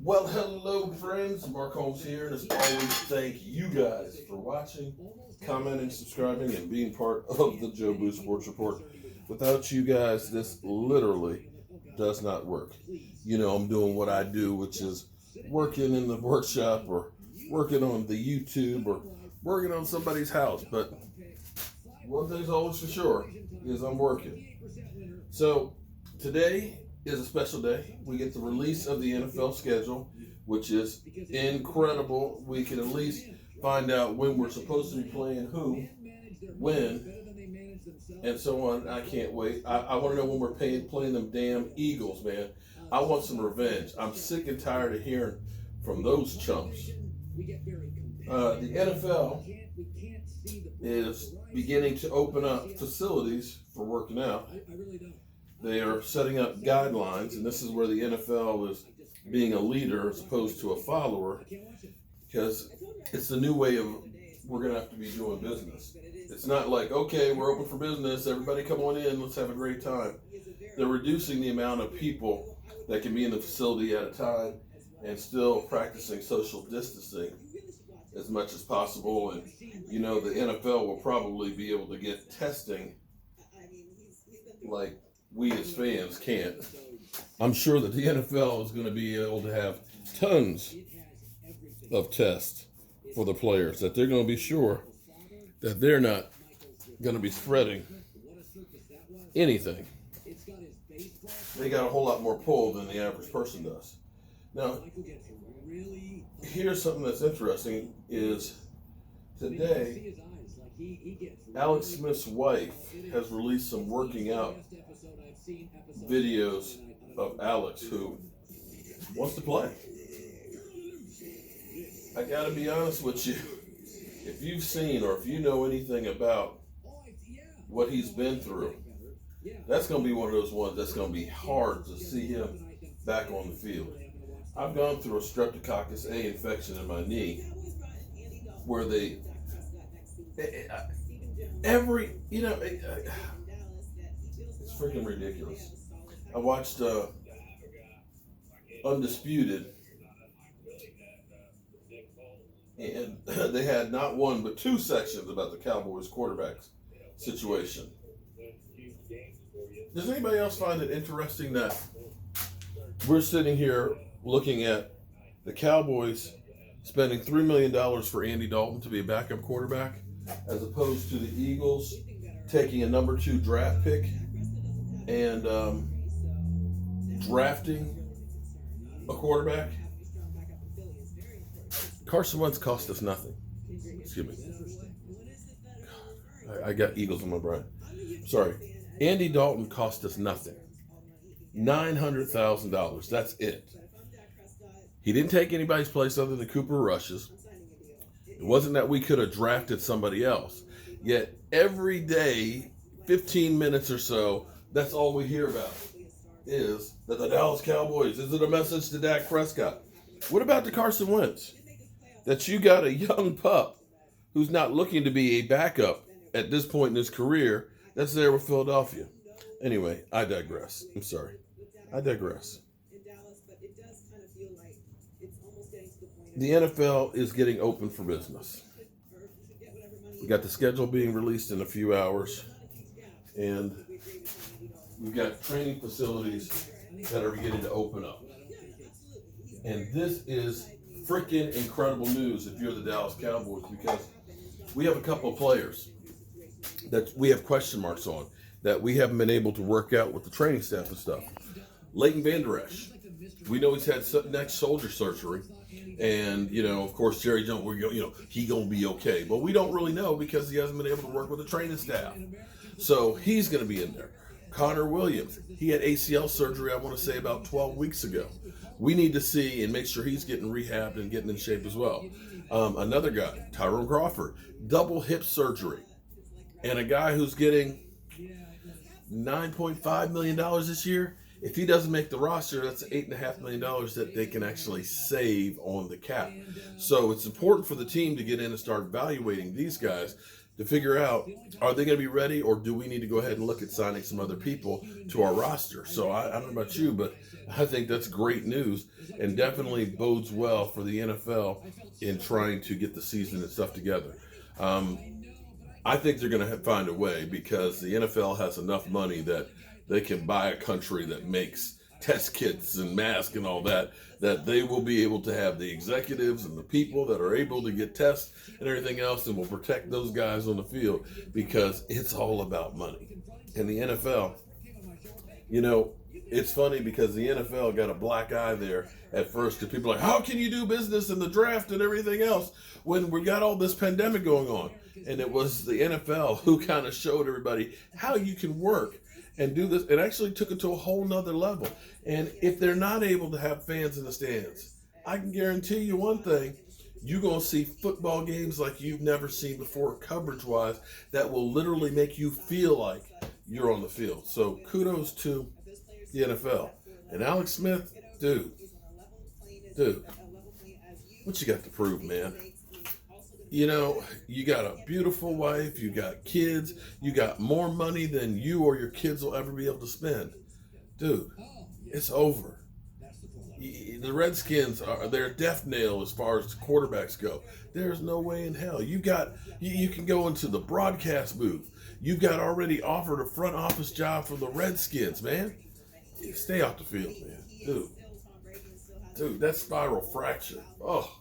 Well, hello, friends. Mark Holmes here, and as always, thank you guys for watching, commenting, subscribing, and being part of the Joe Boo Sports Report. Without you guys, this literally does not work. You know, I'm doing what I do, which is working in the workshop or working on the YouTube or working on somebody's house. But one thing's always for sure is I'm working. So today is a special day. We get the release of the NFL schedule, which is incredible. We can at least find out when we're supposed to be playing who, when, and so on. I can't wait. I want to know when we're playing them damn Eagles, man. I want some revenge. I'm sick and tired of hearing from those chumps. The NFL is beginning to open up facilities for working out. They are setting up guidelines, and this is where the NFL is being a leader as opposed to a follower, because it's the new way of we're going to have to be doing business. It's not like, okay, we're open for business, everybody come on in, let's have a great time. They're reducing the amount of people that can be in the facility at a time and still practicing social distancing as much as possible. And, you know, the NFL will probably be able to get testing like we as fans can't. I'm sure that the NFL is going to be able to have tons of tests for the players, that they're going to be sure that they're not going to be spreading anything. They got a whole lot more pull than the average person does. Now, here's something that's interesting is today, Alex Smith's wife has released some working out videos of Alex, who wants to play. I gotta be honest with you, if you've seen or if you know anything about what he's been through, that's gonna be one of those ones that's gonna be hard to see him back on the field. I've gone through a streptococcus A infection in my knee where it's freaking ridiculous. I watched Undisputed, and they had not one but two sections about the Cowboys quarterbacks situation. Does anybody else find it interesting that we're sitting here looking at the Cowboys spending $3 million for Andy Dalton to be a backup quarterback, as opposed to the Eagles taking a number 2 draft pick and drafting a quarterback? Carson Wentz cost us nothing. Excuse me. I got Eagles on my brain. Sorry. Andy Dalton cost us nothing. $900,000. That's it. He didn't take anybody's place other than Cooper Rush's. It wasn't that we could have drafted somebody else. Yet every day, 15 minutes or so, that's all we hear about is that the Dallas Cowboys, is it a message to Dak Prescott? What about the Carson Wentz? That you got a young pup who's not looking to be a backup at this point in his career that's there with Philadelphia. Anyway, I digress. I'm sorry. I digress. The NFL is getting open for business. We got the schedule being released in a few hours, and we've got training facilities that are beginning to open up. And this is freaking incredible news if you're the Dallas Cowboys, because we have a couple of players that we have question marks on that we haven't been able to work out with the training staff and stuff. Leighton Vander Esch, we know he's had neck shoulder surgery, and of course Jerry Jones, he gonna be okay, but we don't really know because he hasn't been able to work with the training staff. So he's gonna be in there. Connor Williams, he had ACL surgery, I want to say about 12 weeks ago. We need to see and make sure he's getting rehabbed and getting in shape as well. Another guy, Tyrone Crawford, double hip surgery. And a guy who's getting $9.5 million this year. If he doesn't make the roster, that's $8.5 million that they can actually save on the cap. So it's important for the team to get in and start evaluating these guys to figure out, are they going to be ready, or do we need to go ahead and look at signing some other people to our roster? So I don't know about you, but I think that's great news and definitely bodes well for the NFL in trying to get the season and stuff together. I think they're going to find a way, because the NFL has enough money that they can buy a country that makes test kits and masks and all that, that they will be able to have the executives and the people that are able to get tests and everything else, and will protect those guys on the field, because it's all about money. And the NFL, it's funny because the NFL got a black eye there at first, because people are like, how can you do business in the draft and everything else when we got all this pandemic going on? And it was the NFL who kind of showed everybody how you can work and do this. It actually took it to a whole nother level. And if they're not able to have fans in the stands, I can guarantee you one thing: you're going to see football games like you've never seen before, coverage-wise, that will literally make you feel like you're on the field. So kudos to the NFL. And Alex Smith, dude, what you got to prove, man? You got a beautiful wife, you got kids, you got more money than you or your kids will ever be able to spend. Dude, it's over. The Redskins are their death nail as far as quarterbacks go. There's no way in hell. You can go into the broadcast booth. You've got already offered a front office job for the Redskins, man. Stay off the field, man. Dude, that spiral fracture. Oh.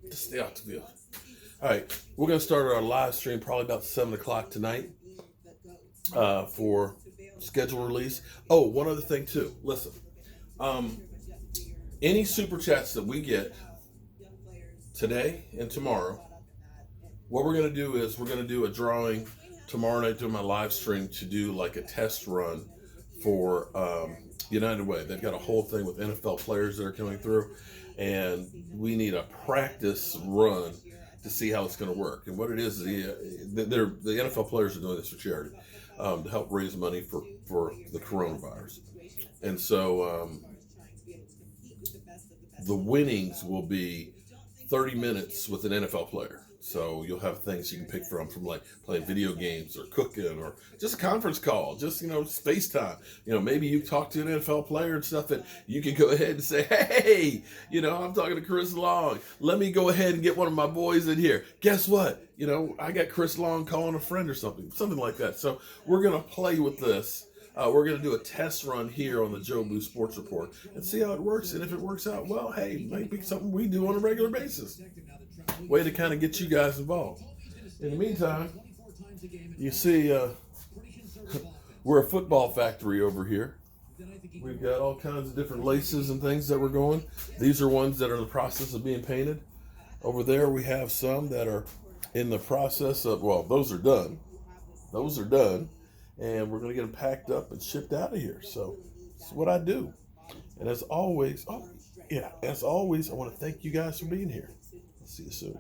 Just stay out the field. All right, we're going to start our live stream probably about 7 o'clock tonight for schedule release. Oh, one other thing too. Listen, any super chats that we get today and tomorrow, what we're going to do is we're going to do a drawing tomorrow night during my live stream to do like a test run for United Way. They've got a whole thing with NFL players that are coming through, and we need a practice run to see how it's going to work. And what it is the NFL players are doing this for charity, to help raise money for the coronavirus. And so the winnings will be 30 minutes with an NFL player. So you'll have things you can pick from like playing video games or cooking or just a conference call, just, space time. Maybe you talk to an NFL player and stuff, and you can go ahead and say, hey, I'm talking to Chris Long. Let me go ahead and get one of my boys in here. Guess what? I got Chris Long calling a friend or something like that. So we're going to play with this. We're going to do a test run here on the Joe Boo Sports Report and see how it works. And if it works out well, hey, it might be something we do on a regular basis. Way to kind of get you guys involved. In the meantime, you see, we're a football factory over here. We've got all kinds of different laces and things that we're going. These are ones that are in the process of being painted. Over there, we have some that are in the process of, those are done. Those are done. And we're going to get them packed up and shipped out of here. So that's what I do. And as always, I want to thank you guys for being here. See you soon.